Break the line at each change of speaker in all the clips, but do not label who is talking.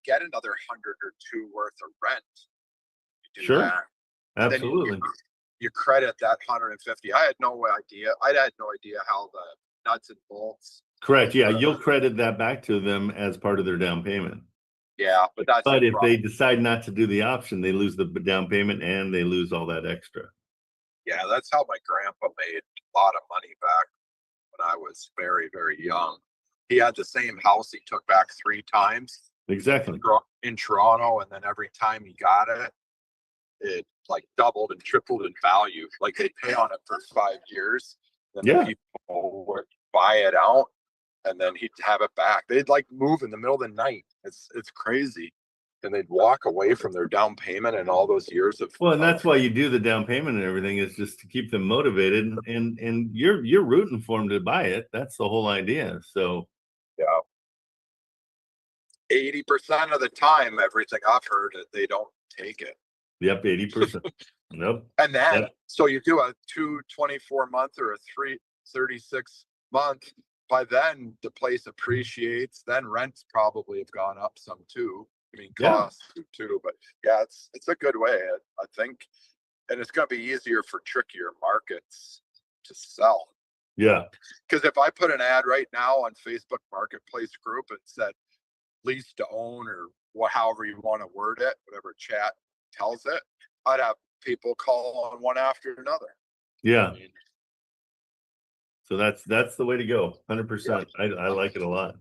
get another 100 or two worth of rent. You do
Sure.
that. And then
Absolutely.
you credit that 150. I had no idea. I had no idea how the nuts and bolts.
Correct. Yeah, you'll credit that back to them as part of their down payment.
Yeah, but that's
But if they decide not to do the option, they lose the down payment and they lose all that extra.
Yeah, that's how my grandpa made a lot of money back when I was very, very young. He had the same house he took back 3 times.
Exactly.
In Toronto, and then every time he got it, it like doubled and tripled in value. Like they'd pay on it for 5 years, then the people would buy it out, and then he'd have it back. They'd like move in the middle of the night. It's crazy. And they'd walk away from their down payment and all those years of
and that's why you do the down payment and everything, is just to keep them motivated, and you're rooting for them to buy it. That's the whole idea. So
yeah, 80% of the time, everything I've heard, they don't take it.
Yep, 80%. Nope.
And then so you do a 24-month or a 36-month. By then the place appreciates, then rents probably have gone up some too. I mean, costs too, but yeah, it's a good way, I think, and it's going to be easier for trickier markets to sell.
Yeah,
because if I put an ad right now on Facebook Marketplace group and said lease to own, or however you want to word it, whatever chat tells it, I'd have people call on one after another.
Yeah. So that's the way to go. 100%. I like it a lot.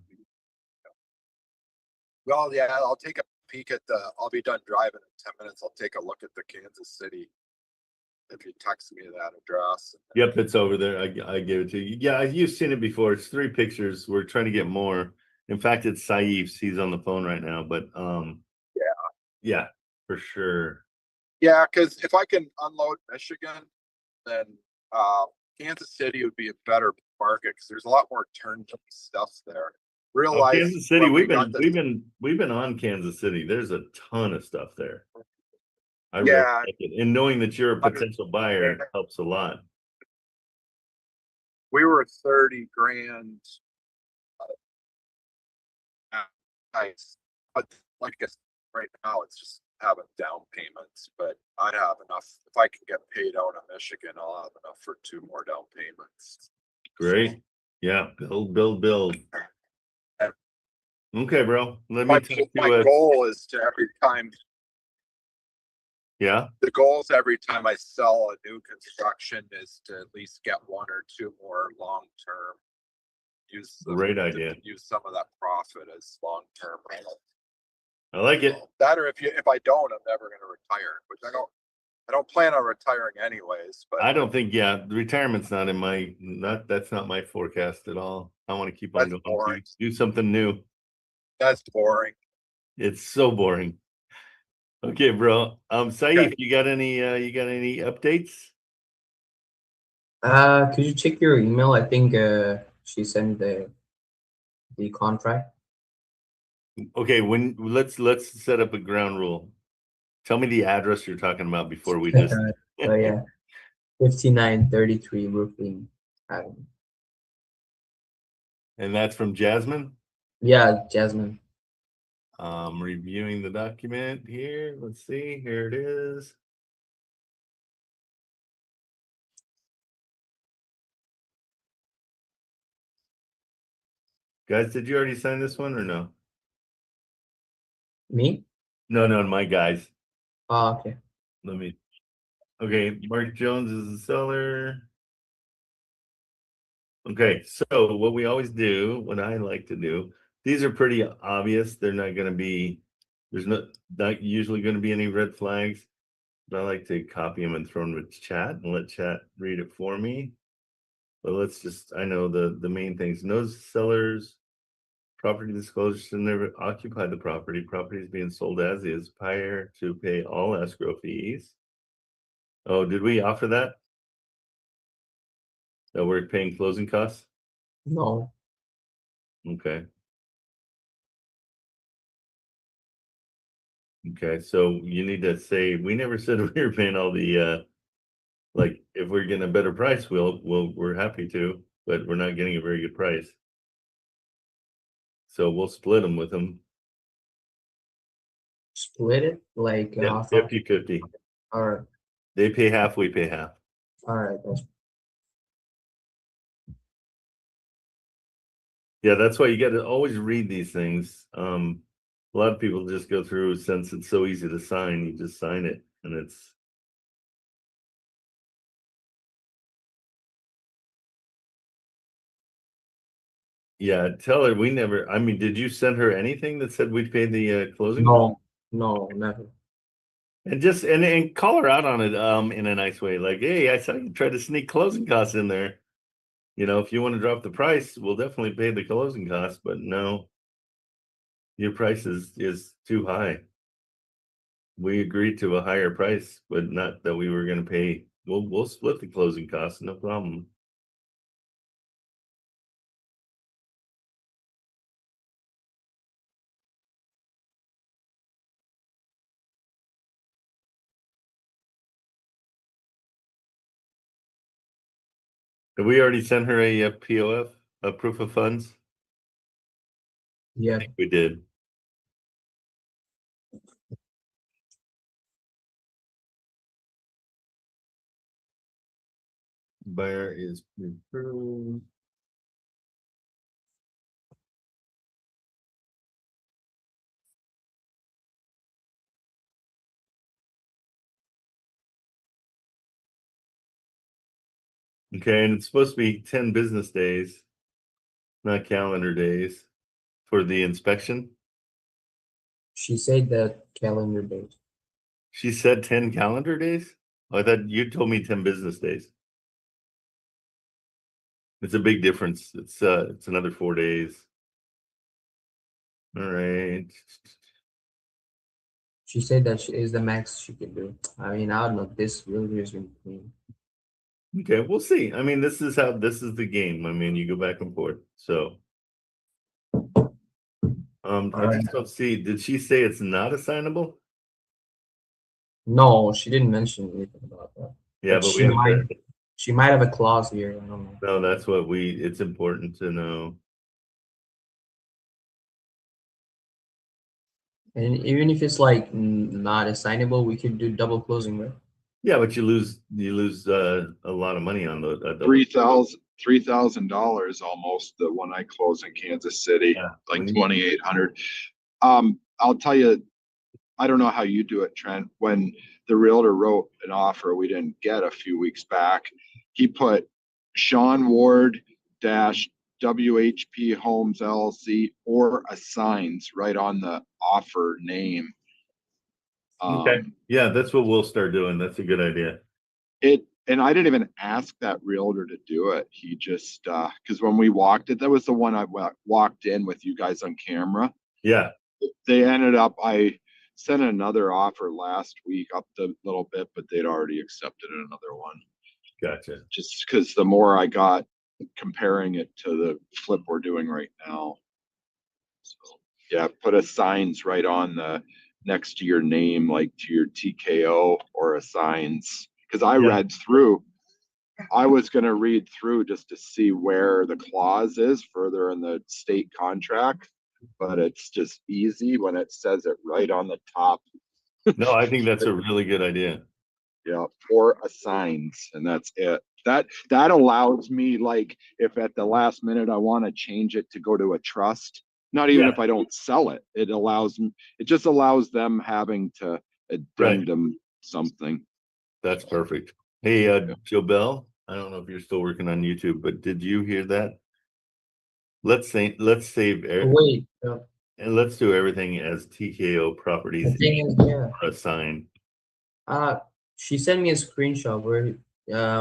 Well, yeah, I'll take a peek at I'll be done driving in 10 minutes. I'll take a look at the Kansas City. If you text me that address.
Yep, it's over there. I gave it to you. Yeah, you've seen it before. It's 3 pictures. We're trying to get more. In fact, it's Saif's. He's on the phone right now, but yeah, for sure.
Yeah, because if I can unload Michigan, then Kansas City would be a better market because there's a lot more turnkey stuff there.
Kansas City, we've been on Kansas City. There's a ton of stuff there. I really like it. And knowing that you're a potential buyer helps a lot.
We were at 30 grand. Nice. But like I said, right now it's just having down payments, but I'd have enough. If I can get paid out in Michigan, I'll have enough for 2 more down payments.
Great. Yeah, build. Okay, bro.
My goal is to every time.
Yeah.
The goal is every time I sell a new construction is to at least get 1 or 2 more long-term.
Great idea.
Use some of that profit as long-term rental.
I like it.
That, or if I don't, I'm never going to retire. Which I don't plan on retiring anyways. But
I don't think. Yeah, retirement's not in my. That's not my forecast at all. I want to keep on going.
Boring.
Do something new.
That's boring.
It's so boring. Okay, bro. Saif, you got any updates?
Could you check your email? I think she sent the contract.
Okay, let's set up a ground rule. Tell me the address you're talking about before we just.
Oh yeah, 5933 Brooklyn Avenue.
And that's from Jasmine?
Yeah, Jasmine.
Reviewing the document here. Let's see. Here it is. Guys, did you already sign this one or no?
Me?
No, my guys.
Oh, okay.
Okay, Mark Jones is the seller. Okay, so what we always do, what I like to do, these are pretty obvious. They're not going to be, there's not usually going to be any red flags, but I like to copy them and throw them with chat and let chat read it for me. But let's just, I know the main things. No sellers, property disclosures to never occupy the property. Property is being sold as is, prior to pay all escrow fees. Oh, did we offer that? That we're paying closing costs?
No.
Okay. Okay, so you need to say, we never said we were paying all the like, if we're getting a better price, we're happy to, but we're not getting a very good price. So we'll split them with them.
split it? Like
Yeah,
half?
50-50.
All right.
They pay half, we pay half.
All right.
Yeah, that's why you got to always read these things. A lot of people just go through, since it's so easy to sign, you just sign it, and it's. Yeah, tell her we never. I mean, did you send her anything that said we'd pay the closing?
No, never.
And just and call her out on it in a nice way, like, hey, I saw you try to sneak closing costs in there. If you want to drop the price, we'll definitely pay the closing costs, but no, your price is too high. We agreed to a higher price, but not that we were going to pay. We'll split the closing costs, no problem. Have we already sent her a POF, a proof of funds? I
Yeah.
think we did. Buyer is approved. Okay, and it's supposed to be 10 business days, not calendar days, for the inspection.
She said that calendar days.
She said 10 calendar days? I thought you told me 10 business days. It's a big difference. It's another 4 days. All right.
She said that is the max she could do. I mean, I don't know. This really is clean.
Okay, we'll see. I mean, this is the game. I mean, you go back and forth. So I just don't see. Did she say it's not assignable?
No, she didn't mention anything about that.
Yeah, but we have
she might have a clause here. I don't know.
No, that's what it's important to know.
And even if it's like not assignable, we could do double closing, right?
Yeah, but you lose a lot of money on the
$3,000 almost the one I closed in Kansas City, like 2,800. I'll tell you, I don't know how you do it, Trent. When the realtor wrote an offer we didn't get a few weeks back, he put Sean Ward dash WHP Homes LLC or assigns right on the offer name.
Okay. Yeah, that's what we'll start doing. That's a good idea.
And I didn't even ask that realtor to do it. He just because when we walked it, that was the one I walked in with you guys on camera.
Yeah.
They ended up, I sent another offer last week up the little bit, but they'd already accepted another one.
Gotcha.
Just because the more I got comparing it to the flip we're doing right now. So yeah, put assigns right on the next to your name, like to your TKO or assigns. Because I read through, I was going to read through just to see where the clause is further in the state contract, but it's just easy when it says it right on the top.
No, I think that's a really good idea.
Yeah, or assigns, and that's it. That allows me, like, if at the last minute I want to change it to go to a trust, not even if I don't sell it, it just allows them having to addendum something.
That's perfect. Hey, Joe Bell, I don't know if you're still working on YouTube, but did you hear that? Let's save
Wait.
And let's do everything as TKO properties assign.
She sent me a screenshot where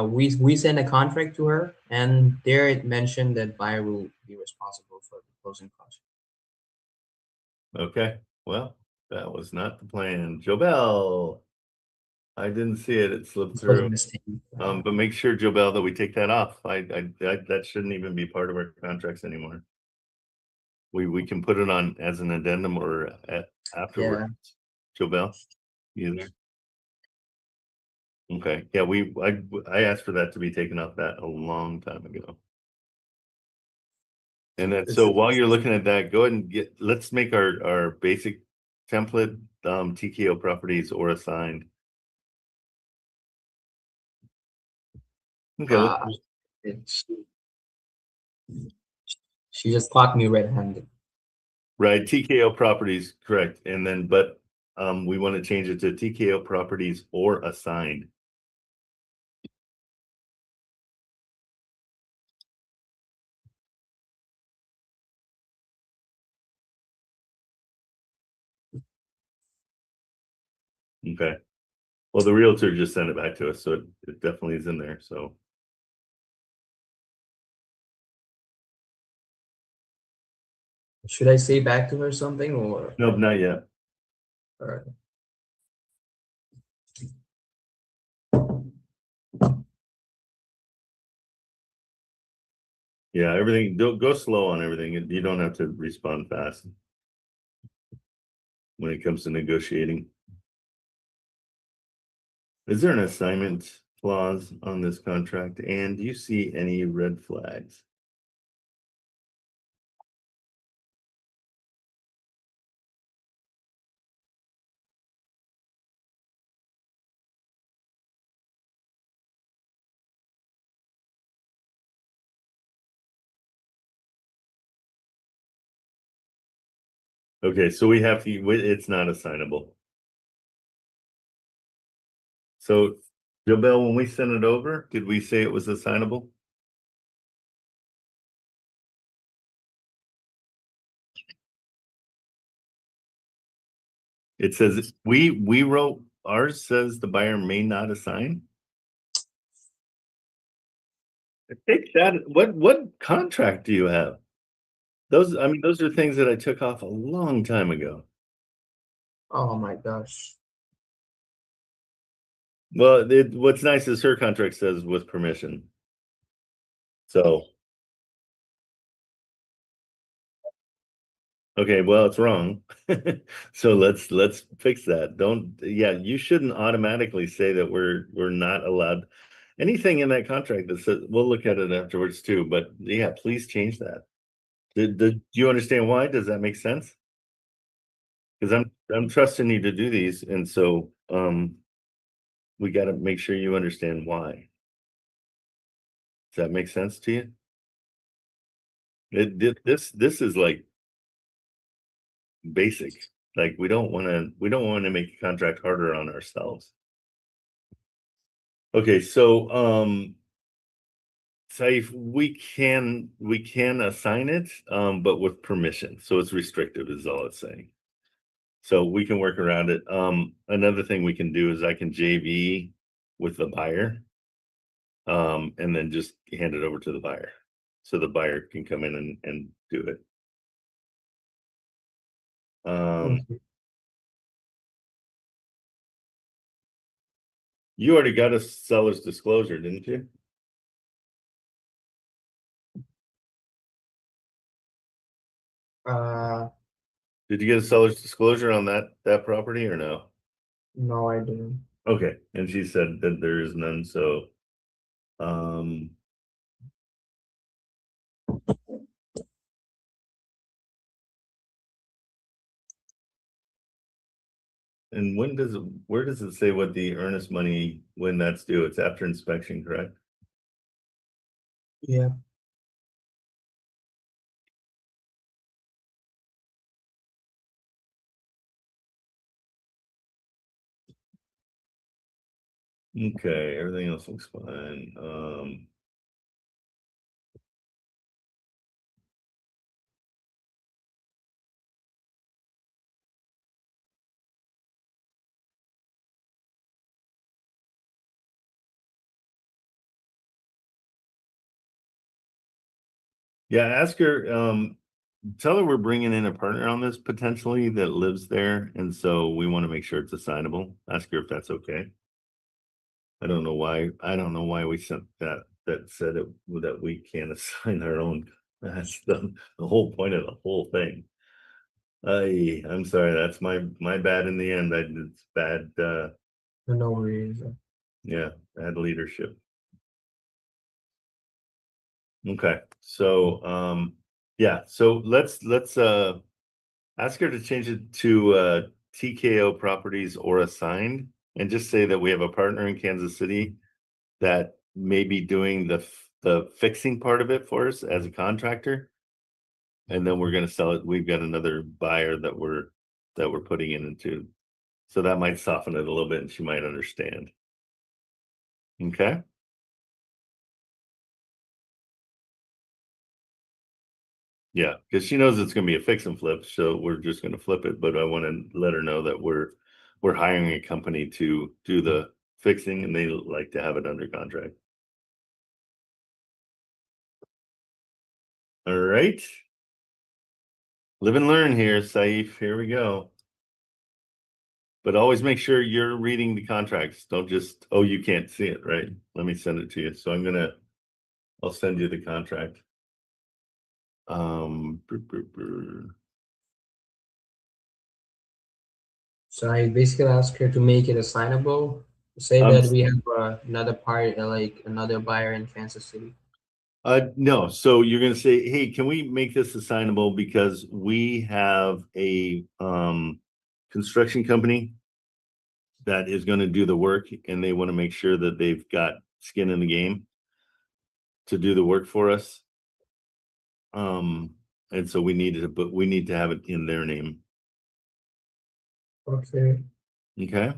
we sent a contract to her, and there it mentioned that buyer will be responsible for the closing costs.
Okay, well, that was not the plan. Joe Bell, I didn't see it. It slipped through. But make sure, Joe Bell, that we take that off. That shouldn't even be part of our contracts anymore. We can put it on as an addendum or afterwards. Yeah. Joe Bell, either. Okay, yeah, I asked for that to be taken off that a long time ago. And then, so while you're looking at that, go ahead and let's make our basic template TKO properties or assigned. Okay,
It's she just caught me red-handed.
right, TKO properties, correct. And then, but we want to change it to TKO properties or assigned. Okay. Well, the realtor just sent it back to us, so it definitely is in there. So
Should I say back to her something or?
nope, not yet.
All right.
Yeah, everything, go slow on everything. You don't have to respond fast when it comes to negotiating. Is there an assignment clause on this contract? And do you see any red flags? Okay, so we have to, it's not assignable. So, Jobel, when we sent it over, did we say it was assignable? It says, we wrote, ours says the buyer may not assign. Take that, what contract do you have? Those, I mean, those are things that I took off a long time ago.
Oh my gosh.
Well, what's nice is her contract says with permission. So. Okay, well, it's wrong. So let's fix that. Yeah, you shouldn't automatically say that we're not allowed. Anything in that contract that says, we'll look at it afterwards too, but yeah, please change that. Do you understand why? Does that make sense? Because I'm trusting you to do these, and so we got to make sure you understand why. Does that make sense to you? This is like basic. Like we don't want to make a contract harder on ourselves. Okay, so Saif, we can assign it, but with permission. So it's restrictive is all it's saying. So we can work around it. Another thing we can do is I can JV with the buyer, and then just hand it over to the buyer. So the buyer can come in and do it. You already got a seller's disclosure, didn't you? Did you get a seller's disclosure on that property or no?
No, I didn't.
Okay, and she said that there is none, so and where does it say what the earnest money, when that's due? It's after inspection, correct?
Yeah.
Okay, everything else looks fine. Yeah, ask her, tell her we're bringing in a partner on this potentially that lives there, and so we want to make sure it's assignable. Ask her if that's okay. I don't know why we sent that said it that we can't assign our own. That's the whole point of the whole thing. I'm sorry, that's my bad in the end. It's bad,
No worries.
yeah, bad leadership. Okay, so yeah, so let's ask her to change it to TKO Properties or assigned, and just say that we have a partner in Kansas City that may be doing the fixing part of it for us as a contractor. And then we're going to sell it. We've got another buyer that we're putting it into. So that might soften it a little bit and she might understand. Okay. Yeah, because she knows it's going to be a fix and flip. So we're just going to flip it. But I want to let her know that we're hiring a company to do the fixing and they like to have it under contract. All right. Live and learn here, Saif. Here we go. But always make sure you're reading the contracts. Don't just, oh, you can't see it, right? Let me send it to you. So I'll send you the contract.
So I basically asked her to make it assignable. Say that we have another part, like another buyer in Kansas City.
No. So you're going to say, hey, can we make this assignable because we have a construction company that is going to do the work and they want to make sure that they've got skin in the game to do the work for us. And so we need to have it in their name.
Okay.
Okay.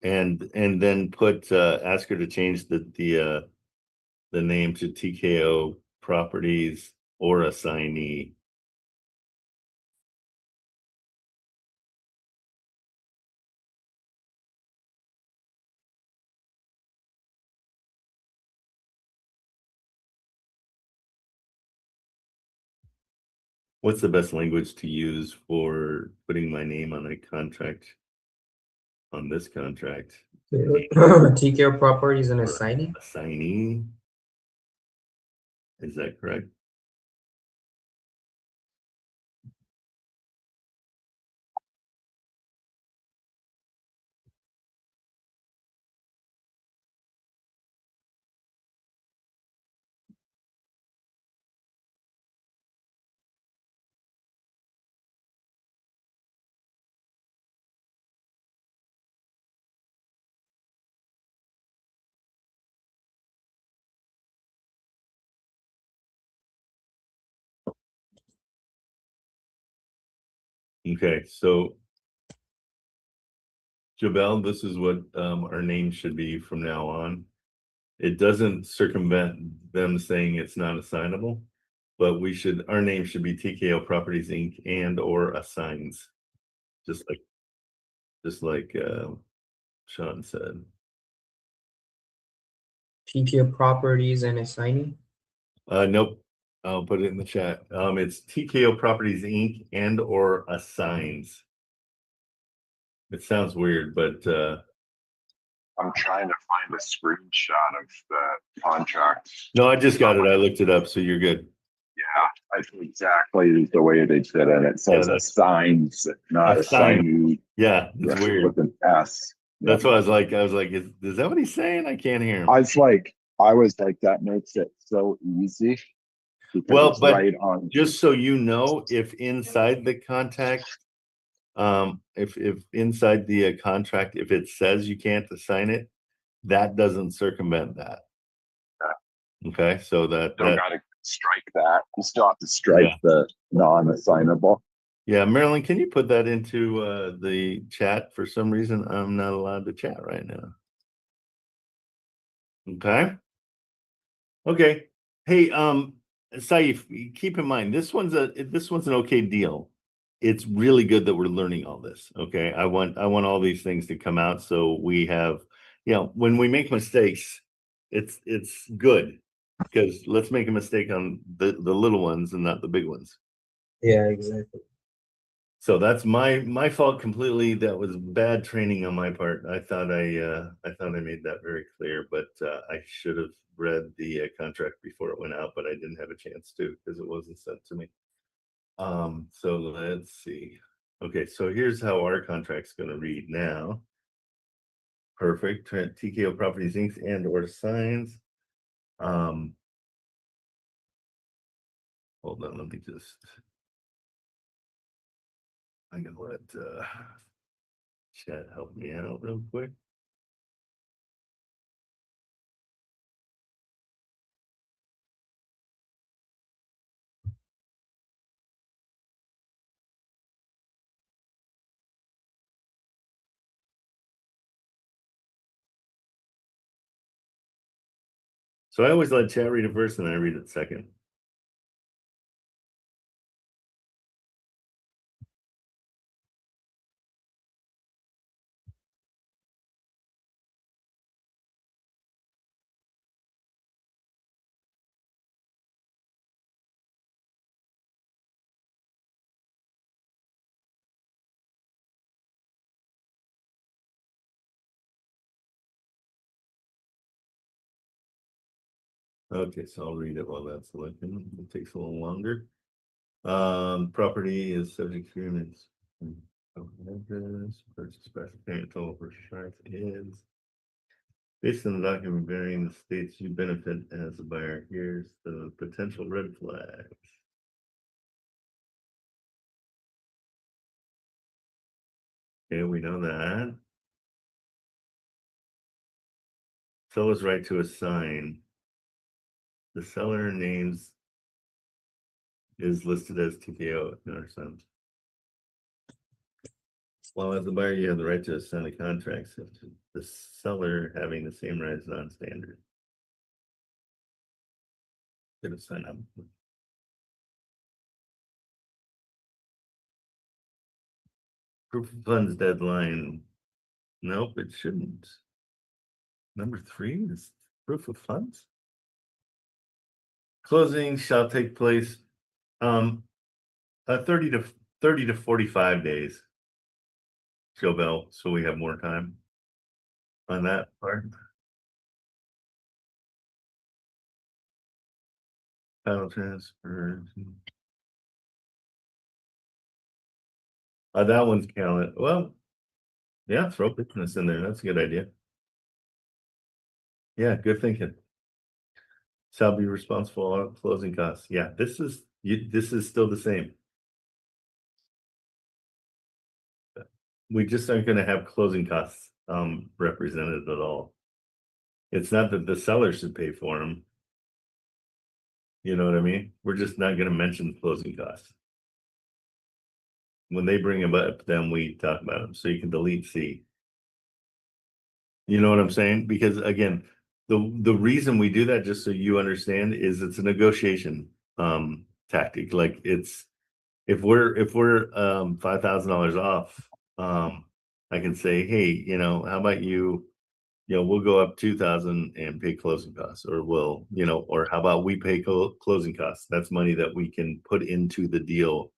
And then ask her to change the name to TKO Properties or assignee. What's the best language to use for putting my name on a contract? On this contract,
TKO Properties and assignee.
Assignee. Is that correct? Okay, so Jabel, this is what our name should be from now on. It doesn't circumvent them saying it's not assignable, but our name should be TKO Properties Inc. and or assigns, just like Sean said.
TKO Properties and assignee.
Nope. I'll put it in the chat. It's TKO Properties Inc. and or assigns. It sounds weird, but
I'm trying to find a screenshot of the contract.
no, I just got it. I looked it up, so you're good.
Yeah, that's exactly the way they said it. It says assigns, not assignee.
Yeah, it's weird.
With an S.
That's why I was like, is that what he's saying? I can't hear him.
I was like, that makes it so easy.
Well, but
right on.
Just so you know, if inside the contract, if inside the contract, if it says you can't assign it, that doesn't circumvent that. Okay, so that
gotta strike that. You still have to strike the non-assignable.
Yeah, Marilyn, can you put that into the chat? For some reason, I'm not allowed to chat right now. Okay. Hey, Saif, keep in mind this one's an okay deal. It's really good that we're learning all this. Okay, I want all these things to come out so we have, when we make mistakes, it's good because let's make a mistake on the little ones and not the big ones.
Yeah, exactly.
So that's my fault completely. That was bad training on my part. I thought I made that very clear, but I should have read the contract before it went out, but I didn't have a chance to because it wasn't sent to me. So let's see. Okay, so here's how our contract's going to read now. Perfect. TKO Properties Inc. and or signs. Hold on, let me just I'm gonna let Chad help me out real quick. So I always let Chad read it first and I read it second. Okay, so I'll read it while that's looking. It takes a little longer. Property is subject to agreements. Purchase price payment total purchase price is based on the document bearing the states you benefit as a buyer. Here's the potential red flags. Okay, we know that. Seller's right to assign. The seller names is listed as TKO in our sums. While as the buyer, you have the right to assign a contract, so the seller having the same right as non-standard. Gonna sign up. Proof of funds deadline. Nope, it shouldn't. Number 3 is proof of funds. Closing shall take place 30 to 45 days. Joe Bell, so we have more time on that part. Title transfer. That one's counted. Well, yeah, throw business in there. That's a good idea. Yeah, good thinking. Shall be responsible for closing costs. Yeah, this is still the same. We just aren't going to have closing costs represented at all. It's not that the seller should pay for them. You know what I mean? We're just not going to mention closing costs. When they bring them up, then we talk about them. So you can delete C. You know what I'm saying? Because again, the reason we do that, just so you understand, is it's a negotiation tactic. Like it's if we're $5,000 off, I can say, hey, how about we'll go up 2,000 and pay closing costs, or or how about we pay closing costs? That's money that we can put into the deal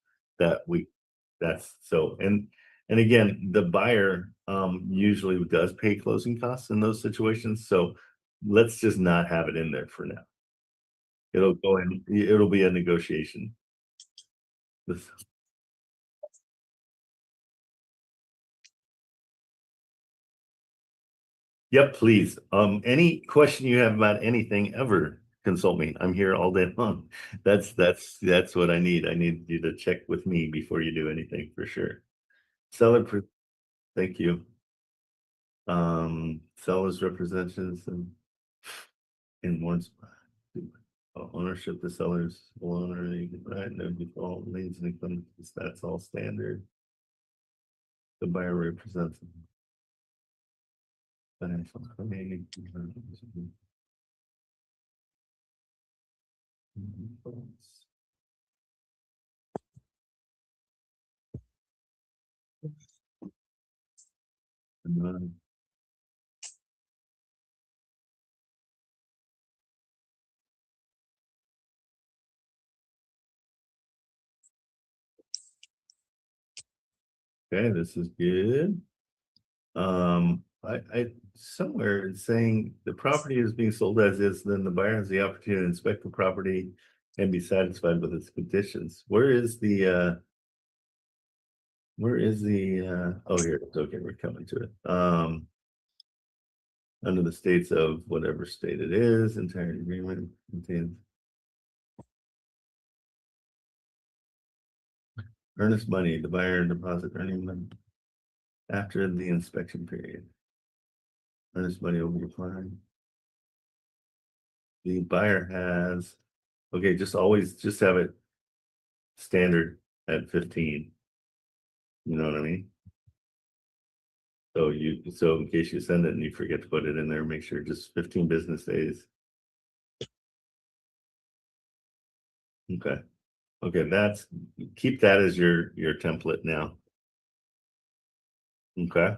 and again, the buyer usually does pay closing costs in those situations. So let's just not have it in there for now. It'll go in, it'll be a negotiation. Yep, please. Any question you have about anything ever, consult me. I'm here all day long. That's what I need. I need you to check with me before you do anything for sure. Seller, thank you. Seller's representations in one spot. Ownership, the sellers will owner, right? No default liens and incentives. That's all standard. The buyer represents them. Financial. Okay, this is good. I somewhere it's saying the property is being sold as is, then the buyer has the opportunity to inspect the property and be satisfied with its conditions. Where is the oh, here it's okay, we're coming to it. Under the states of whatever state it is, entire agreement contains Earnest money, the buyer deposit earning money after the inspection period. Earnest money will be applied. The buyer has, okay, just have it standard at 15. You know what I mean? So in case you send it and you forget to put it in there, make sure just 15 business days. Okay. Okay, keep that as your template now. Okay.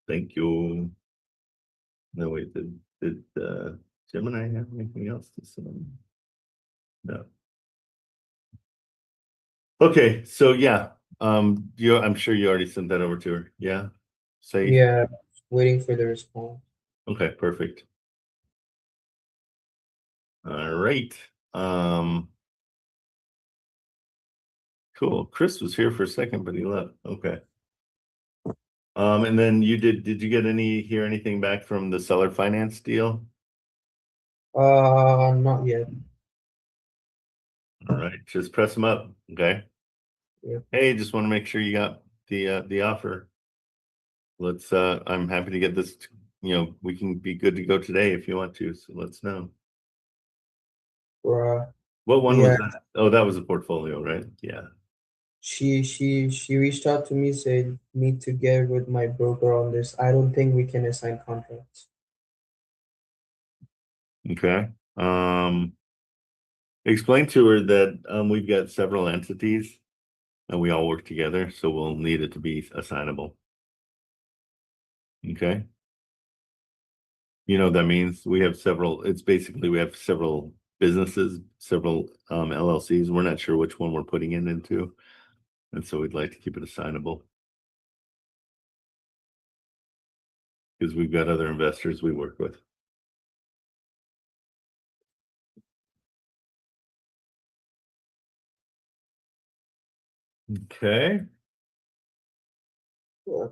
Thank you. No, wait, did Gemini have anything else to say? No. Okay, so yeah, I'm sure you already sent that over to her. Yeah. Safe.
Yeah, waiting for the response.
Okay, perfect. All right. Cool. Chris was here for a second, but he left. Okay. And then did you hear anything back from the seller finance deal?
Not yet.
All right, just press them up. Okay.
Yeah.
Hey, just want to make sure you got the offer. Let's I'm happy to get this, we can be good to go today if you want to, so let's know. What one was that? Oh, that was a portfolio, right? Yeah.
She reached out to me, said need to get with my broker on this. I don't think we can assign contracts.
Okay. Explain to her that we've got several entities and we all work together, so we'll need it to be assignable. Okay. You know what that means? We have several businesses, several LLCs. We're not sure which one we're putting it into. And so we'd like to keep it assignable. Because we've got other investors we work with. Okay.
Yeah.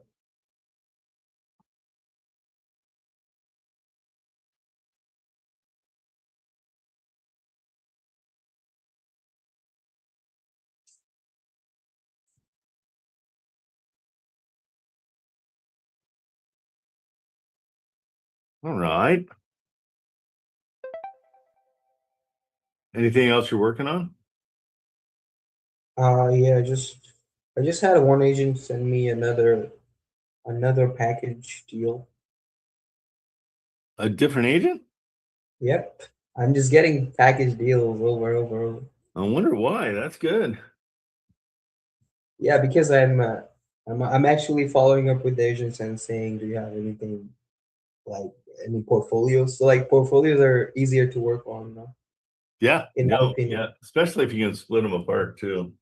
All right. Anything else you're working on?
Yeah, I just had one agent send me another package deal.
A different agent?
Yep. I'm just getting package deals over.
I wonder why. That's good.
Yeah, because I'm actually following up with the agents and saying, do you have anything like any portfolios? So like portfolios are easier to work on, no?
Yeah.
In my opinion.
Yeah. Especially if you can split them apart too.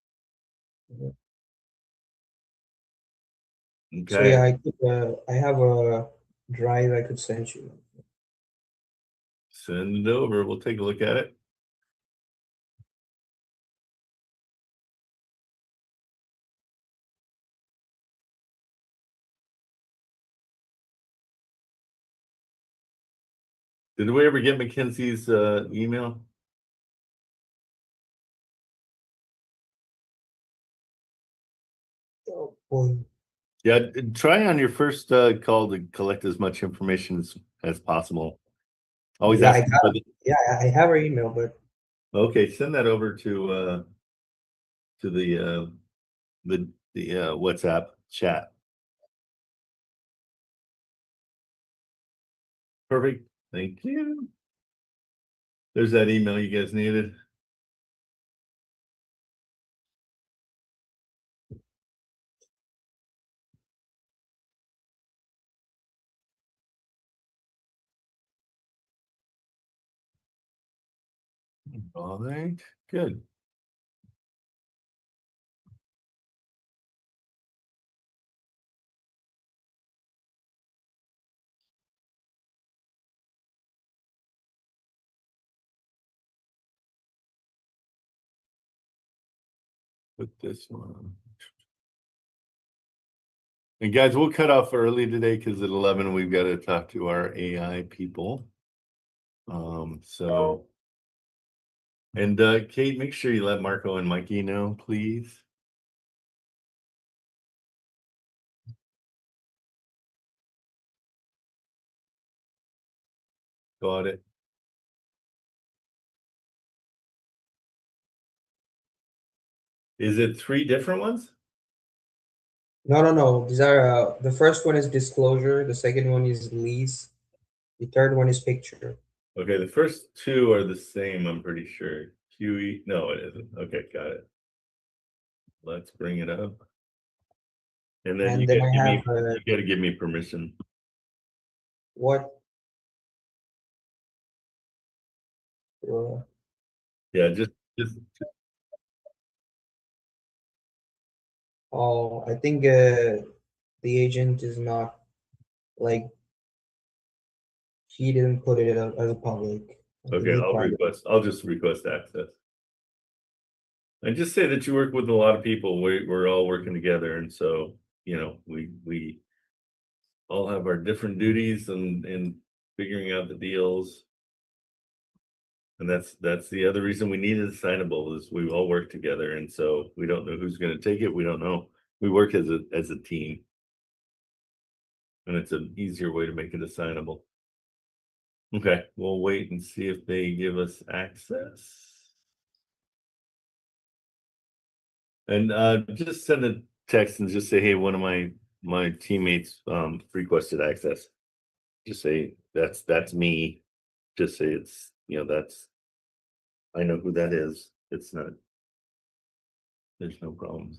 Yeah.
Okay.
So yeah, I have a drive I could send you.
Send it over. We'll take a look at it. Did we ever get Mackenzie's email?
Oh, boy.
Yeah, try on your first call to collect as much information as possible. Always
Yeah,
ask for
I have her email, but
okay, send that over to the WhatsApp chat. Perfect. Thank you. There's that email you guys needed. All right, good. Put this one. And guys, we'll cut off early today because at 11 we've got to talk to our AI people. So And Kate, make sure you let Marco and Mikey know, please. Got it. Is it 3 different ones?
No. These are the first one is disclosure, the second one is lease, the third one is picture.
Okay, the first 2 are the same, I'm pretty sure. QE, no, it isn't. Okay, got it. Let's bring it up. And then you
And then
gotta
I
give me,
have
you gotta give me permission.
what?
Yeah, just
Oh, I think the agent is not like he didn't put it as a public. I think
okay,
he private.
I'll just request access. And just say that you work with a lot of people. We're all working together, and so you know, we all have our different duties and figuring out the deals. And that's the other reason we need it assignable is we all work together, and so we don't know who's going to take it. We don't know. We work as a team, and it's an easier way to make it assignable. Okay, we'll wait and see if they give us access. And just send a text and just say, hey, one of my teammates requested access. Just say that's me. Just say it's, you know, that's, I know who that is. It's not, there's no problems.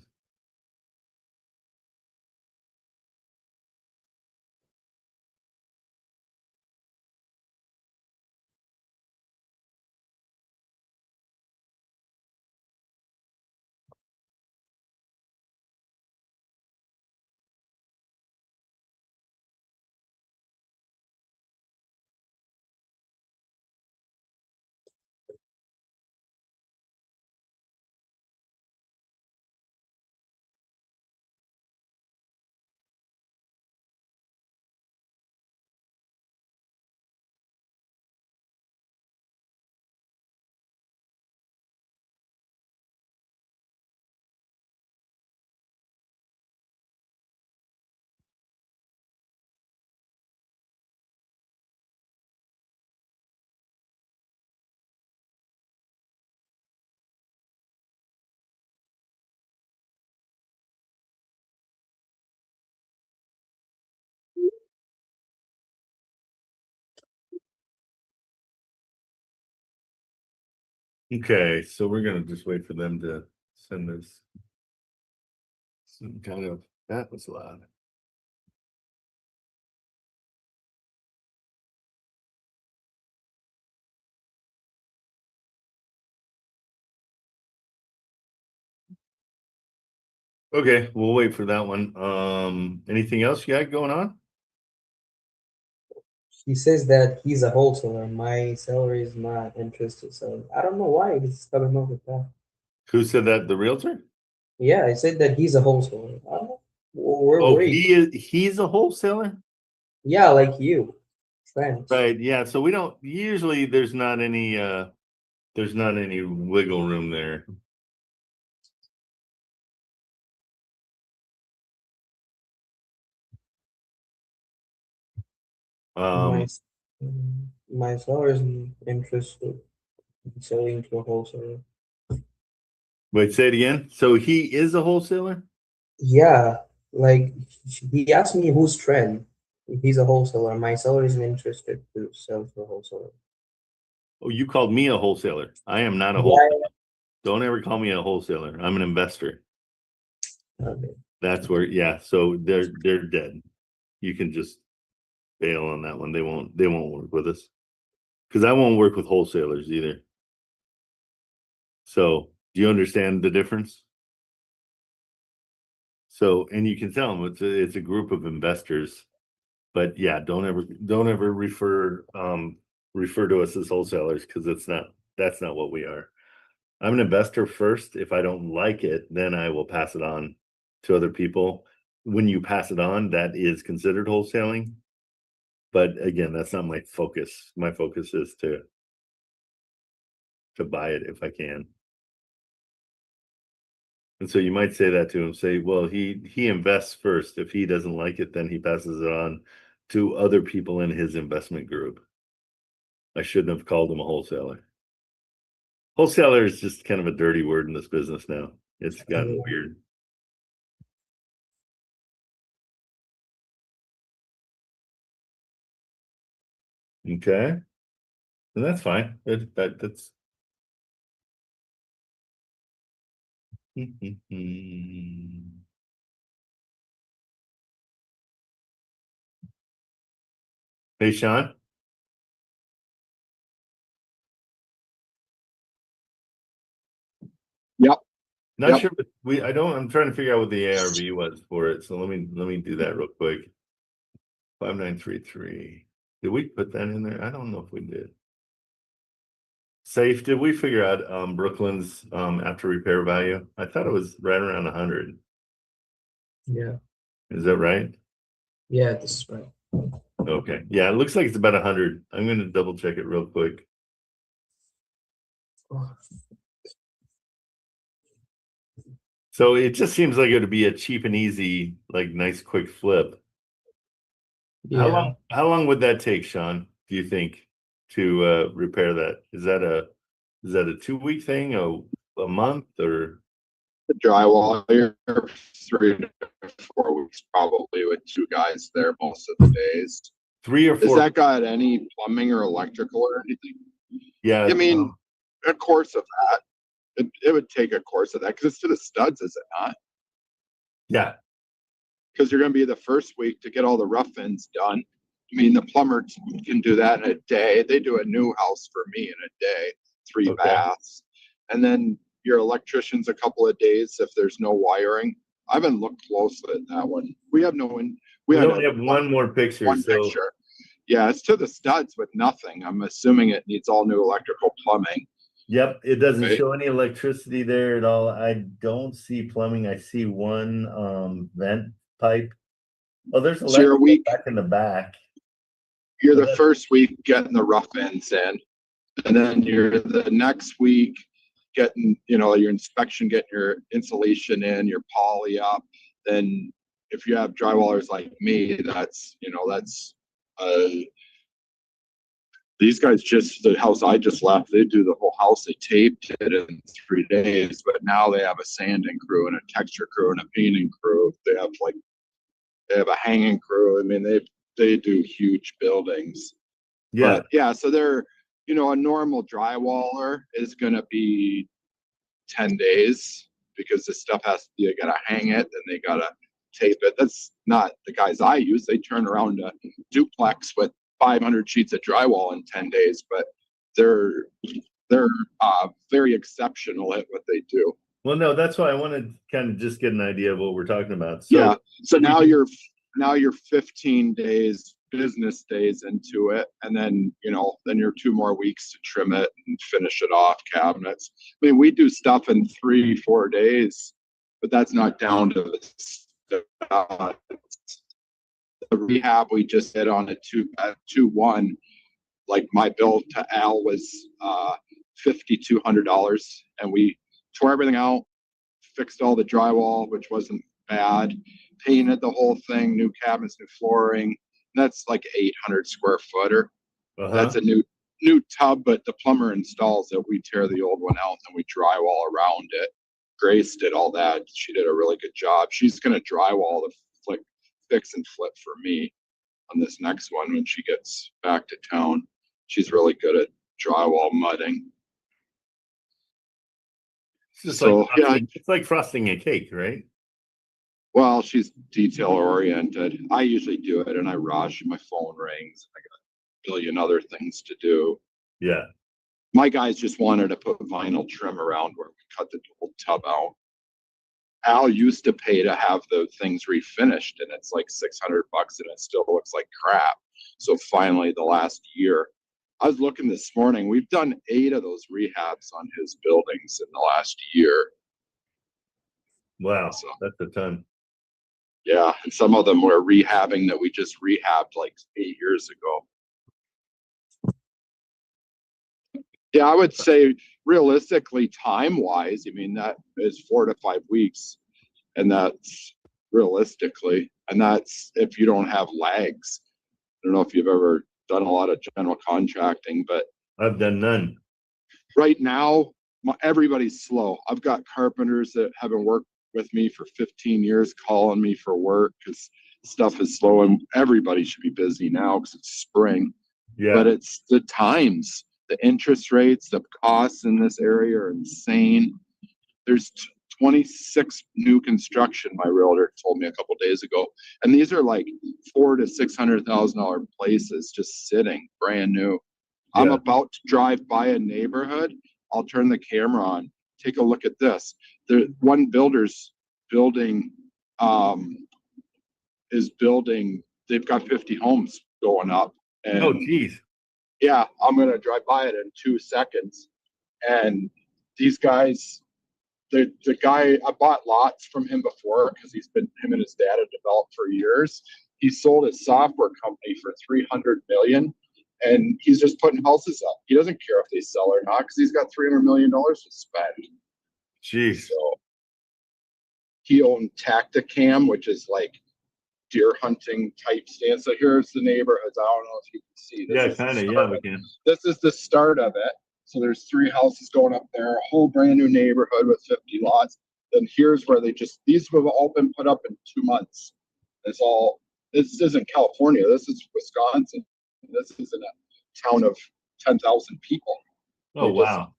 Okay, so we're gonna just wait for them to send us some kind of, that was loud. Okay, we'll wait for that one. Anything else you got going on?
He says that he's a wholesaler. My salary is not interested, so I don't know why he's coming up with that.
Who said that? The realtor?
Yeah, I said that he's a wholesaler. I don't know. We're
Oh,
worried.
he's a wholesaler?
Yeah, like you. Thanks.
Right, yeah. So we don't usually there's not any wiggle room there.
My my seller isn't interested in selling to a wholesaler.
Wait, say it again. So he is a wholesaler?
Yeah, like he asked me who's Trent. He's a wholesaler. My seller isn't interested to sell to a wholesaler.
Oh, you called me a wholesaler. I am not a
Yeah.
wholesaler. Don't ever call me a wholesaler. I'm an investor.
Okay.
That's where, yeah. So they're dead. You can just bail on that one. They won't work with us. Because I won't work with wholesalers either. So do you understand the difference? So, and you can tell them it's a group of investors, but yeah, don't ever refer to us as wholesalers because that's not what we are. I'm an investor first. If I don't like it, then I will pass it on to other people. When you pass it on, that is considered wholesaling. But again, that's not my focus. My focus is to to buy it if I can. And so you might say that to him, say, well, he invests first. If he doesn't like it, then he passes it on to other people in his investment group. I shouldn't have called him a wholesaler. Wholesaler is just kind of a dirty word in this business now. It's gotten weird. Okay. And that's fine. That's Hey, Sean.
Yep.
Not sure, but I'm trying to figure out what the ARV was for it. So let me do that real quick. 5933. Did we put that in there? I don't know if we did. Safe, did we figure out Brooklyn's after repair value? I thought it was right around 100.
Yeah.
Is that right?
Yeah, this is right.
Okay. Yeah, it looks like it's about 100. I'm going to double check it real quick. So it just seems like it would be a cheap and easy, like nice quick flip.
Yeah.
How long would that take, Sean, do you think, to repair that? Is that a 2-week thing, a month, or
The drywall here, 3 to 4 weeks probably, with 2 guys there most of the days.
3 or 4?
Has that got any plumbing or electrical or anything?
Yeah.
I mean, a course of that. It would take a course of that because it's to the studs, is it not?
Yeah.
Because you're going to be the first week to get all the rough ends done. I mean, the plumber can do that in a day. They do a new house for me in a day, 3 baths. And then your electrician's a couple of days if there's no wiring. I haven't looked closely at that one. We have we
only have one more picture.
One picture. Yeah, it's to the studs with nothing. I'm assuming it needs all new electrical plumbing.
Yep, it doesn't show any electricity there at all. I don't see plumbing. I see one vent pipe. Oh, there's electrical back in the back.
You're the first week getting the rough ends in, and then you're the next week getting, your inspection, getting your insulation in, your poly up. Then if you have drywallers like me, that's these guys, just the house I just left, they do the whole house. They taped it in 3 days, but now they have a sanding crew and a texture crew and a painting crew. They have a hanging crew. I mean, they do huge buildings.
Yeah.
But yeah, so they're, a normal drywaller is going to be 10 days because the stuff you got to hang it and they got to tape it. That's not the guys I use. They turn around a duplex with 500 sheets of drywall in 10 days, but they're very exceptional at what they do.
Well, no, that's why I want to kind of just get an idea of what we're talking about. So,
yeah. So now you're 15 days, business days into it, and then then you're 2 more weeks to trim it and finish it off, cabinets. I mean, we do stuff in 3-4 days, but that's not down to the rehab we just did on a 2-1. Like my bill to Al was $5,200, and we tore everything out, fixed all the drywall, which wasn't bad, painted the whole thing, new cabinets, new flooring. That's like 800 square footer. That's a new tub, but the plumber installs it. We tear the old one out and we drywall around it. Grace did all that. She did a really good job. She's going to drywall the fix and flip for me on this next one when she gets back to town. She's really good at drywall mudding.
It's like frosting a cake, right?
Well, she's detail oriented. I usually do it and I rush. My phone rings. I got a billion other things to do.
Yeah.
My guys just wanted to put vinyl trim around where we cut the old tub out. Al used to pay to have the things refinished, and it's like $600 and it still looks like crap. So finally, the last year, I was looking this morning, we've done 8 of those rehabs on his buildings in the last year.
Wow, so, that's a ton.
Yeah, and some of them were rehabbing that we just rehabbed like 8 years ago. Yeah, I would say realistically, time wise, I mean, that is 4 to 5 weeks. And that's realistically, and that's if you don't have lags. I don't know if you've ever done a lot of general contracting, but
I've done none.
right now, everybody's slow. I've got carpenters that haven't worked with me for 15 years calling me for work because stuff is slow, and everybody should be busy now because it's spring.
Yeah.
But it's the times, the interest rates, the costs in this area are insane. There's 26 new construction, my realtor told me a couple days ago, and these are like $400,000 to $600,000 places just sitting brand new. I'm
Yeah.
about to drive by a neighborhood. I'll turn the camera on. Take a look at this. The one builder's building is building. They've got 50 homes going up. And
Oh, geez.
yeah, I'm gonna drive by it in 2 seconds. And these guys, the guy, I bought lots from him before because him and his dad have developed for years. He sold his software company for 300 million, and he's just putting houses up. He doesn't care if they sell or not because he's got $300 million to spend.
Jeez.
So he owned Tacticam, which is like deer hunting type stance. So here's the neighborhoods. I don't know if you can see this.
Yeah, kind of. Yeah, we can.
This is the start of it. So there's 3 houses going up there, a whole brand new neighborhood with 50 lots. Then here's where these have all been put up in 2 months. This isn't California. This is Wisconsin. This is in a town of 10,000 people.
Oh, wow.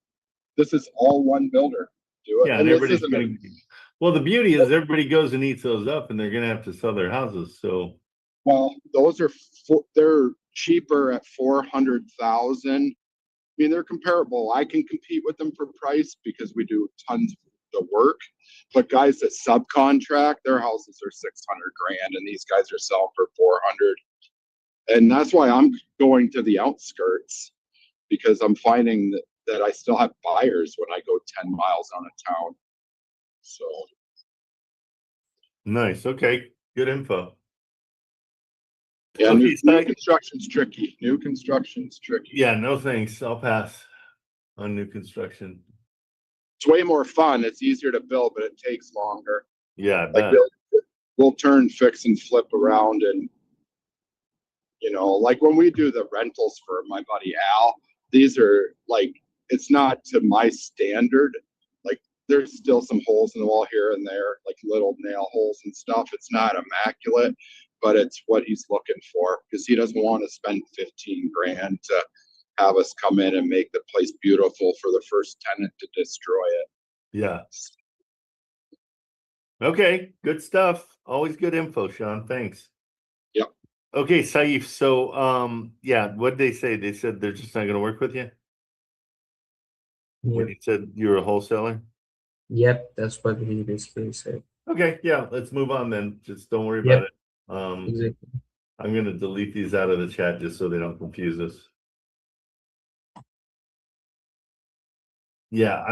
This is all one builder. Do it.
Yeah,
and
and
this isn't
well, the beauty is everybody goes and eats those up, and they're going to have to sell their houses. So,
well, those are they're cheaper at 400,000. I mean, they're comparable. I can compete with them for price because we do tons of the work. But guys that subcontract, their houses are 600 grand, and these guys are selling for 400. And that's why I'm going to the outskirts, because I'm finding that I still have buyers when I go 10 miles out of town. So
nice. Okay. Good info.
yeah,
Okay,
new construction's tricky. New construction's tricky.
Yeah, no thanks. I'll pass on new construction.
It's way more fun. It's easier to build, but it takes longer.
Yeah, I
Like
bet.
we'll turn, fix, and flip around, and like when we do the rentals for my buddy Al, these are like, it's not to my standard. Like there's still some holes in the wall here and there, like little nail holes and stuff. It's not immaculate, but it's what he's looking for because he doesn't want to spend 15 grand to have us come in and make the place beautiful for the first tenant to destroy it.
Yeah. Okay, good stuff. Always good info, Sean. Thanks.
Yep.
Okay, Saif. So, yeah, what did they say? They said they're just not going to work with you. When
Yep.
you said you were a wholesaler.
Yep, that's what he basically said.
Okay, yeah, let's move on then. Just don't worry
Yep.
about it.
Exactly.
I'm going to delete these out of the chat just so they don't confuse us. Yeah,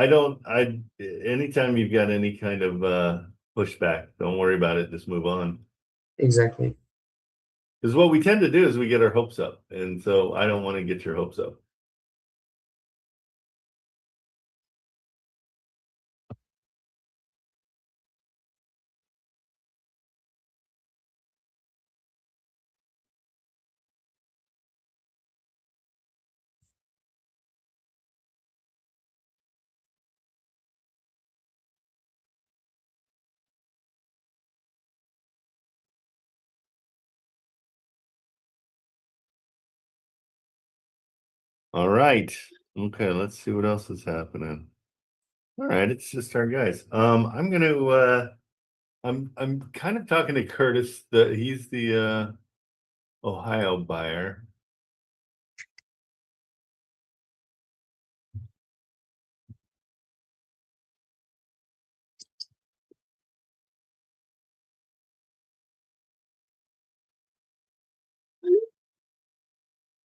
anytime you've got any kind of pushback, don't worry about it. Just move on.
Exactly.
Because what we tend to do is we get our hopes up. And so I don't want to get your hopes up. All right. Okay, let's see what else is happening. All right, it's just our guys. I'm kind of talking to Curtis. He's the Ohio buyer.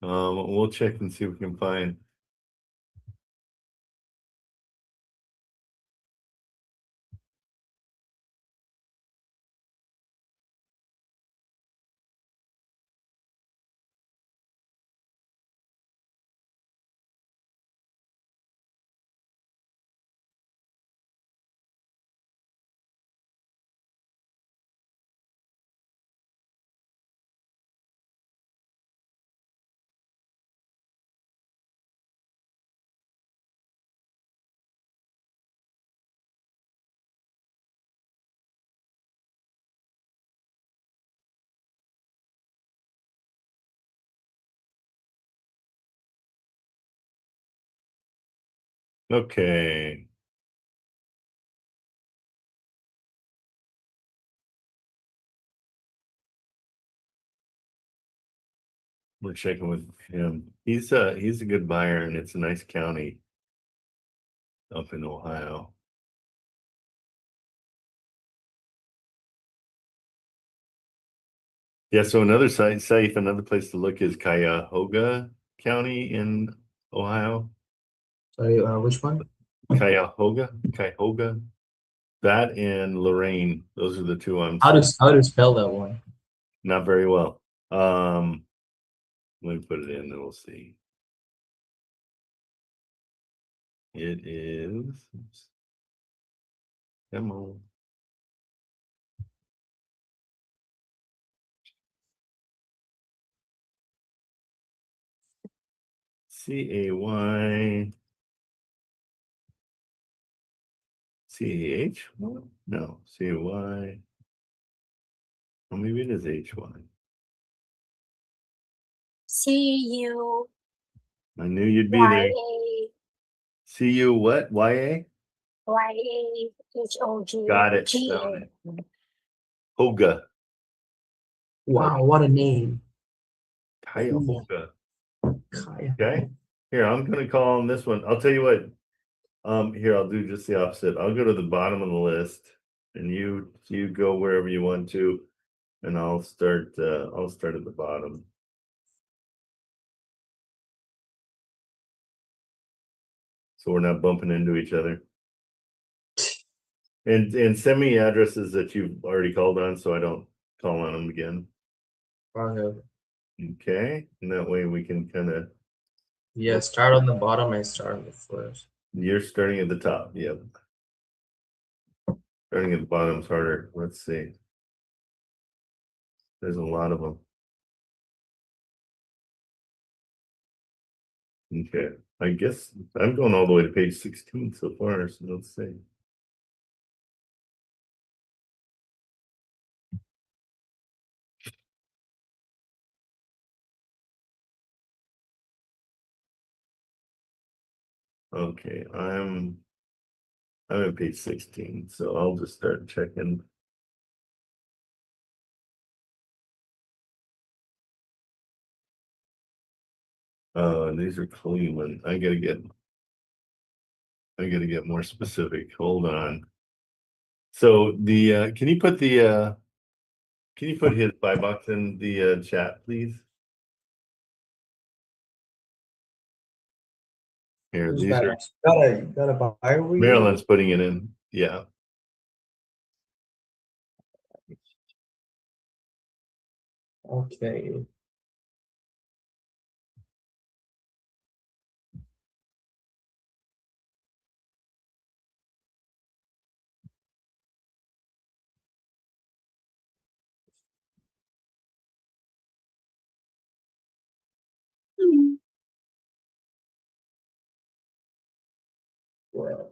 We'll check and see if we can find. Okay. We're checking with him. He's a good buyer, and it's a nice county up in Ohio. Yeah, so another safe, another place to look is Cuyahoga County in Ohio.
Sorry, which one?
Cuyahoga. That and Lorraine. Those are the two I'm
How
seeing.
to spell that one?
Not very well. Let me put it in and we'll see. It is demo. CAY CAH? No, CAY. Well, maybe it is HY.
CU
I knew you'd be there. CU what? YA?
YAHOG.
Got it. Found it. Hoga.
Wow, what a name.
Cuyahoga.
Kaya.
Okay. Here, I'm gonna call on this one. I'll tell you what. Here, I'll do just the opposite. I'll go to the bottom of the list and you go wherever you want to, and I'll start at the bottom. So we're not bumping into each other. And send me addresses that you've already called on so I don't call on them again.
Okay.
Okay. And that way we can kind of.
Yeah, start on the bottom, I start on the first.
You're starting at the top. Yep. Starting at the bottom's harder. Let's see. There's a lot of them. Okay. I guess I'm going all the way to page 16 so far. So let's see. Okay, I'm at page 16, so I'll just start checking. These are Cleveland. I gotta get more specific. Hold on. So the can you put his buy box in the chat, please? Here,
Who's
these
that?
are
You got a buyer over here?
Maryland's putting it in. Yeah.
Okay. Well,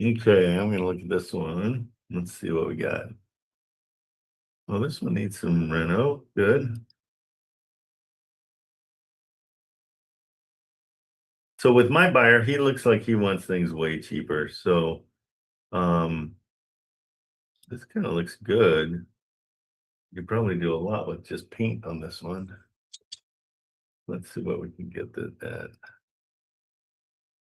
Okay, I'm gonna look at this one. Let's see what we got. Well, this one needs some reno. Good. So with my buyer, he looks like he wants things way cheaper. So this kind of looks good. You probably do a lot with just paint on this one. Let's see what we can get that at.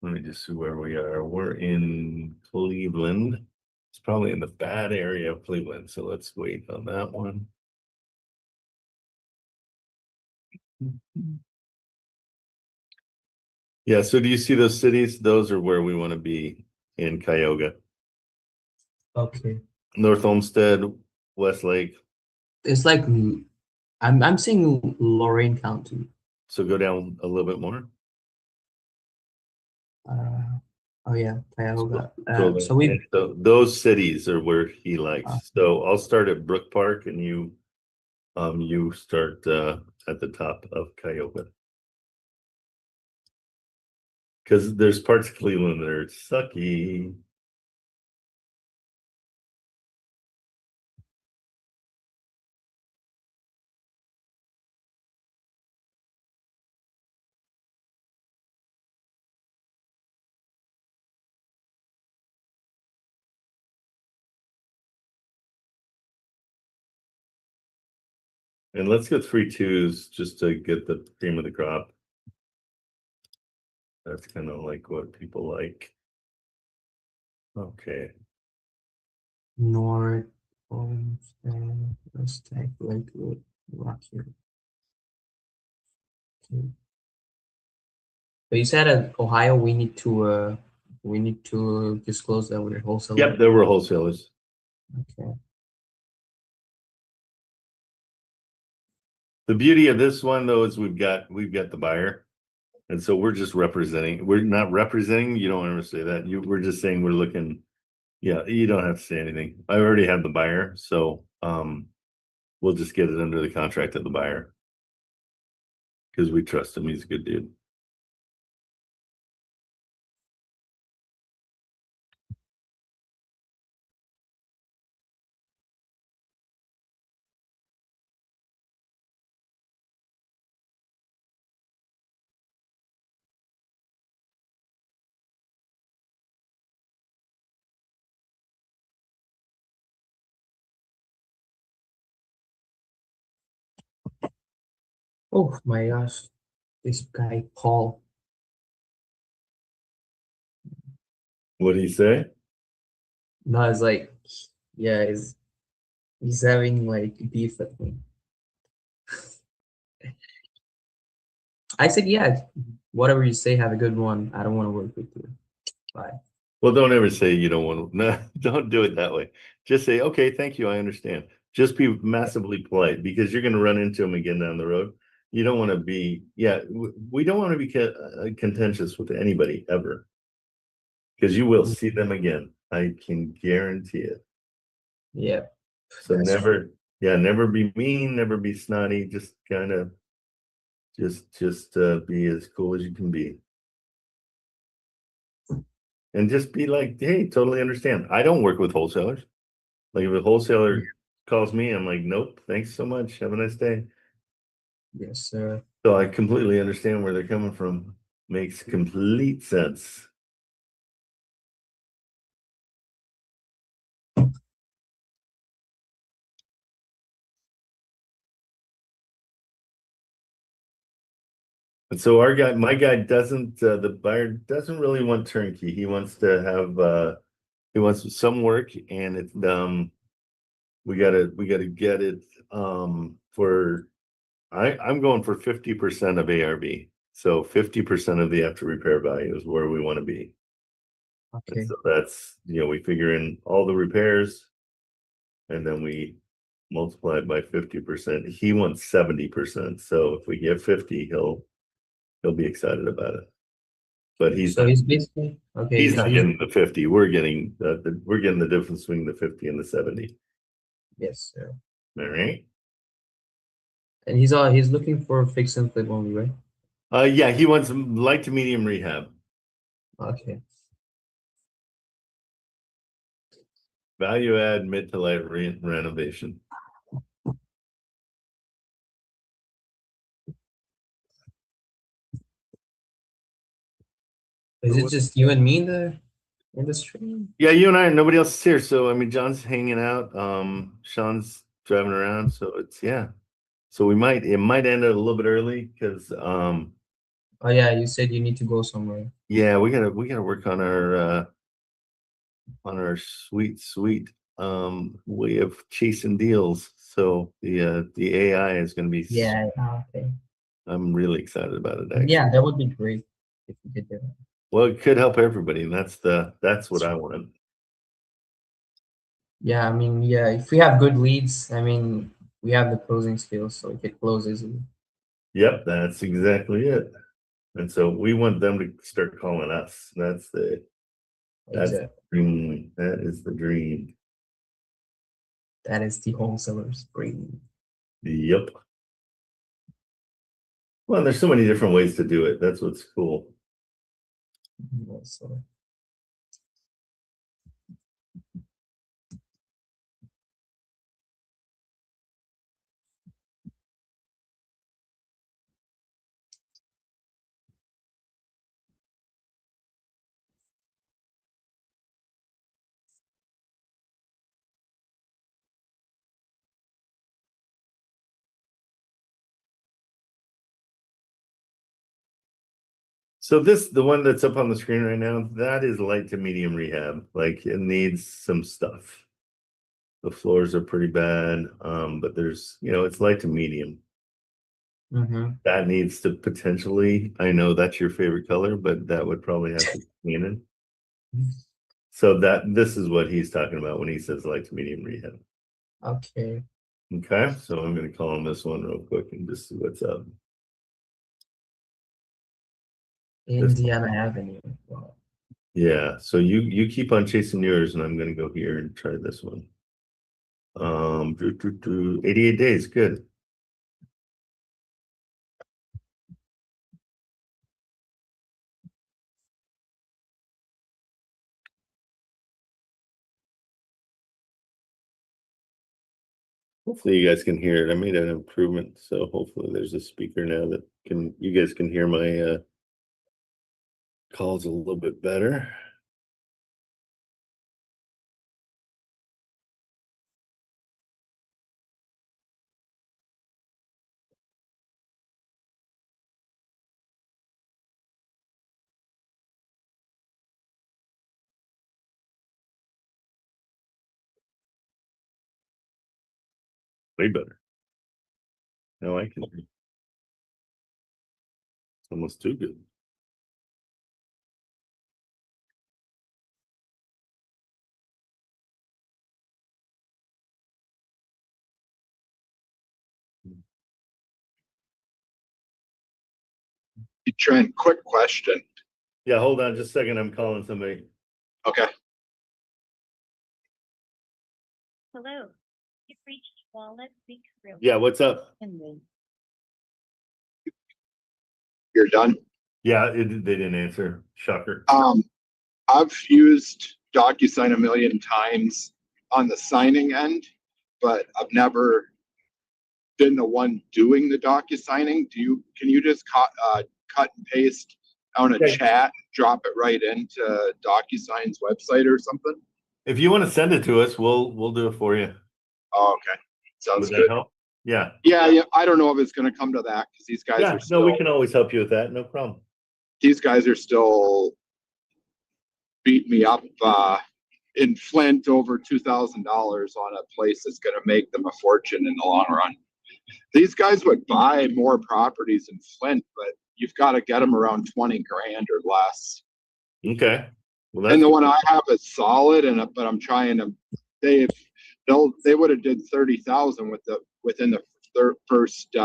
Let me just see where we are. We're in Cleveland. It's probably in the bad area of Cleveland. So let's wait on that one. Yeah, so do you see those cities? Those are where we want to be in Cuyahoga.
Okay.
North Olmsted, Westlake.
It's like I'm seeing Lorain County.
So go down a little bit more.
Oh yeah, Cuyahoga.
So those cities are where he likes. So I'll start at Brook Park, and you start at the top of Cuyahoga. Because there's parts of Cleveland that are sucky. And let's go 3 2s just to get the cream of the crop. That's kind of like what people like. Okay.
North Olmsted, Westlake, Lakewood, Rocky. Okay. But you said at Ohio we need to disclose that we're wholesaling.
Yep, there were wholesalers.
Okay.
The beauty of this one though is we've got the buyer. And so we're just representing. We're not representing. You don't ever say that. We're just saying we're looking. Yeah, you don't have to say anything. I already have the buyer, so we'll just get it under the contract of the buyer because we trust him. He's a good dude.
Oh my gosh, this guy Paul.
What did he say?
No, it's like, yeah, he's having like beef with me. I said, yeah, whatever you say, have a good one. I don't want to work with you. Bye.
Well, don't ever say you don't want to. No, don't do it that way. Just say, okay, thank you. I understand. Just be massively polite because you're going to run into him again down the road. You don't want to be, we don't want to be contentious with anybody ever because you will see them again. I can guarantee it.
Yeah.
So never be mean, never be snotty. Just kind of, just be as cool as you can be. And just be like, hey, totally understand. I don't work with wholesalers. Like if a wholesaler calls me, I'm like, nope, thanks so much. Have a nice day.
Yes, sir.
So I completely understand where they're coming from. Makes complete sense. And so my guy doesn't, the buyer doesn't really want turnkey. He wants to have, he wants some work and it's, we gotta get it, for, I'm going for 50% of ARV. So 50% of the after repair value is where we want to be.
Okay.
And so that's, we figure in all the repairs and then we multiply it by 50%. He wants 70%. So if we get 50, he'll be excited about it. But he's
basically okay.
He's not getting the 50. We're getting the difference between the 50 and the 70.
Yes, sir.
All right.
And he's looking for fix and flip only, right?
Yeah, he wants light to medium rehab.
Okay.
Value add, mid to light renovation.
Is it just you and me in the industry?
Yeah, you and I, nobody else is here. So I mean, John's hanging out. Sean's driving around. So it's So it might end a little bit early because
Oh yeah, you said you need to go somewhere.
yeah, we gotta work on our sweet way of chasing deals. So the AI is gonna be
Yeah. Okay.
I'm really excited about it actually.
Yeah, that would be great if you could do that.
Well, it could help everybody, and that's what I want.
Yeah, I mean, yeah, if we have good leads, I mean, we have the closing skills, so it closes.
Yep, that's exactly it. And so we want them to start calling us. That's the
Exactly.
dream. That is the dream.
That is the wholesalers dream.
Yep. Well, there's so many different ways to do it. That's what's cool.
So,
So the one that's up on the screen right now, that is light to medium rehab. Like it needs some stuff. The floors are pretty bad, but there's, it's light to medium. That needs to potentially, I know that's your favorite color, but that would probably have to be in it. So this is what he's talking about when he says light to medium rehab.
okay.
Okay, so I'm going to call him this one real quick and just see what's up.
Indiana Avenue. Wow.
Yeah, so you keep on chasing yours, and I'm going to go here and try this one. 88 days, good. Hopefully you guys can hear it. I made an improvement, so hopefully there's a speaker now that you guys can hear my calls a little bit better. Way better. Now I can hear. It's almost too good.
Trent, quick question.
Yeah, hold on just a second. I'm calling somebody.
Okay.
Hello. You've reached Wallet Week.
Yeah, what's up?
You're done.
Yeah, they didn't answer. Shocker.
I've used DocuSign a million times on the signing end, but I've never been the one doing the DocuSigning. Can you just cut and paste on a chat, drop it right into DocuSign's website or something?
If you want to send it to us, we'll do it for you.
Oh, okay. Sounds
Would
good.
that help? Yeah.
Yeah. I don't know if it's going to come to that because these guys are still.
No, we can always help you with that. No problem.
These guys are still beating me up in Flint over $2,000 on a place that's going to make them a fortune in the long run. These guys would buy more properties in Flint, but you've got to get them around 20 grand or less.
Okay. Well,
and the one I have is solid, but I'm trying to. They would have did 30,000 within the first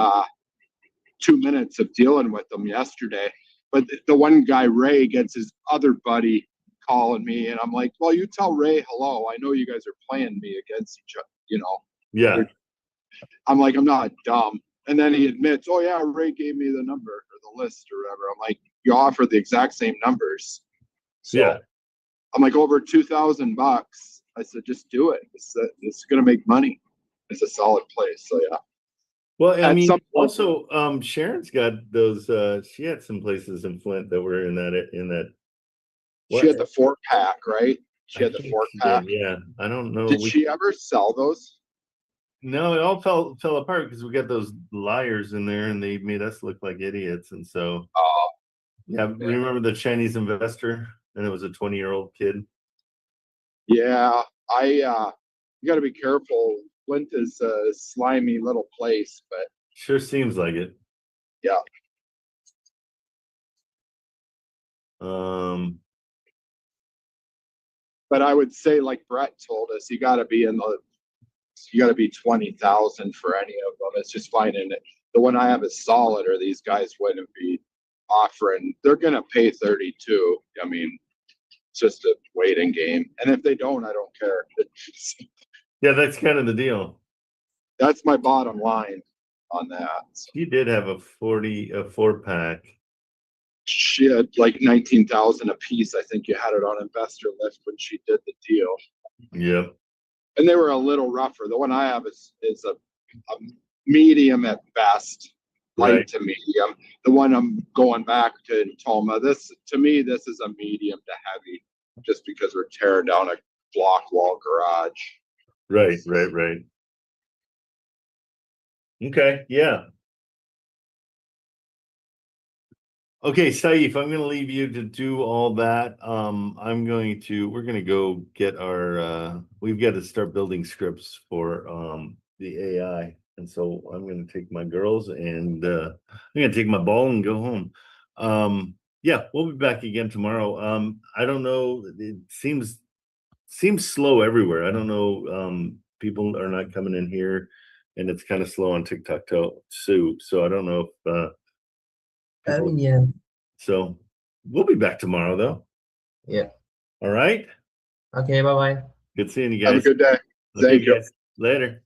2 minutes of dealing with them yesterday. But the one guy, Ray, gets his other buddy calling me, and I'm like, well, you tell Ray hello. I know you guys are playing me against each other,
Yeah.
I'm like, I'm not dumb. And then he admits, oh yeah, Ray gave me the number or the list or whatever. I'm like, you offer the exact same numbers. So
yeah.
I'm like, over $2,000. I said, just do it. It's going to make money. It's a solid place. So yeah.
Well, I mean, also, Sharon's got those. She had some places in Flint that were in that.
She had the 4-pack, right? She had the 4-pack.
Yeah, I don't know.
Did she ever sell those?
No, it all fell apart because we got those liars in there and they made us look like idiots. And so, yeah, remember the Chinese investor? And it was a 20-year-old kid.
Yeah, you got to be careful. Flint is a slimy little place, but
Sure seems like it.
yeah. But I would say, like Brett told us, you got to be 20,000 for any of them. It's just finding it. The one I have is solid, or these guys wouldn't be offering. They're gonna pay 32. I mean, it's just a waiting game. And if they don't, I don't care.
Yeah, that's kind of the deal.
That's my bottom line on that.
You did have a 4-pack.
She had like 19,000 a piece. I think you had it on investor list when she did the deal.
Yep.
And they were a little rougher. The one I have is a medium at best, light
Right.
to medium. The one I'm going back to Toma, this is a medium to heavy, just because we're tearing down a block wall garage.
Right. Okay, yeah. Okay, Saif, I'm gonna leave you to do all that. We're gonna go get our we've got to start building scripts for the AI. And so I'm gonna take my girls and I'm gonna take my ball and go home. Yeah, we'll be back again tomorrow. I don't know, it seems slow everywhere. I don't know, people are not coming in here, and it's kind of slow on TikTok too. So I don't know if
I mean, yeah.
so we'll be back tomorrow though.
Yeah.
All right.
Okay, bye-bye.
Good seeing you guys.
Have a good day.
Okay,
Thank you.
guys. Later.